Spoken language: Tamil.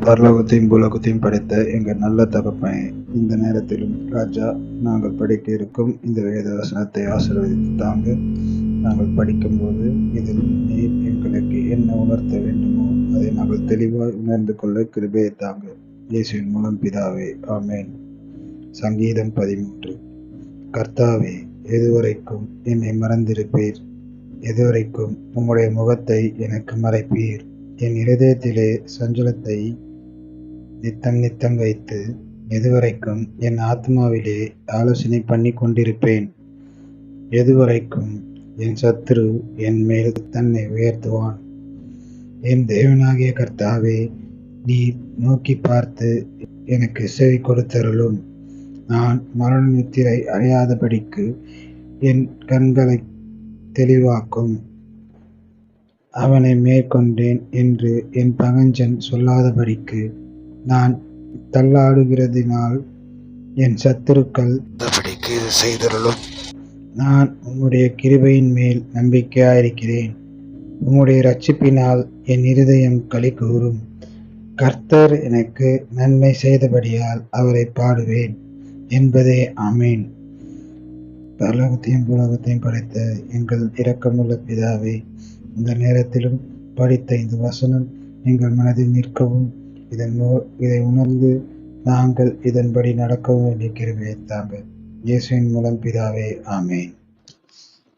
பரலோகத்தையும் பூலோகத்தையும் படைத்த எங்கள் நல்ல தகப்பனே, இந்த நேரத்திலும் ராஜா, நாங்கள் படிக்க இருக்கும் இந்த வேத வசனத்தை ஆசீர்வதித்து தாங்க. நாங்கள் படிக்கும்போது இதில் நீர் எங்களுக்கு என்ன உணர்த்த வேண்டுமோ அதை நாங்கள் தெளிவாய் உணர்ந்து கொள்ள கிருபையை தாங்க. இயேசுவின் மூலம் பிதாவே, ஆமேன். சங்கீதம் 13. கர்த்தாவே, எதுவரைக்கும் என்னை மறந்திருப்பீர்? எதுவரைக்கும் உம்முடைய முகத்தை எனக்கு மறைப்பீர்? என் இருதயத்திலே சஞ்சலத்தை நித்தம் வைத்து எதுவரைக்கும் என் ஆத்மாவிலே ஆலோசனை பண்ணி கொண்டிருப்பேன்? எதுவரைக்கும் என் சத்துரு என் மேல் தன்னை உயர்த்துவான்? என் தேவனாகிய கர்த்தாவே, நீர் நோக்கி பார்த்து எனக்கு செவி கொடுத்தருளும். நான் மரண நித்திரை அடையாதபடிக்கு என் கண்களை தெளிவாக்கும். அவனை மேற்கொண்டேன் என்று என் பகஞ்சன் சொல்லாதபடிக்கு நான் தள்ளாடுகிறதினால் என் சத்துருக்கள் இது செய்தருளும். நான் உம்முடைய கிருபையின் மேல் நம்பிக்கையாயிருக்கிறேன். உம்முடைய இரட்சிப்பினால் என் இருதயம் களி கூறும். கர்த்தர் எனக்கு நன்மை செய்தபடியால் அவரை பாடுவேன் என்பதே ஆமேன். பரலோகத்தையும் பூலோகத்தையும் படைத்த எங்கள் இரக்கமுள்ள பிதாவே, இந்த நேரத்திலும் படித்த இந்த வசனம் எங்கள் மனதில் நிற்கவும், இதை உணர்ந்து நாங்கள் இதன்படி நடக்கவும் வேண்டிய கிருபையை தாங்க. இயேசுவின் மூலம் பிதாவே, ஆமேன்.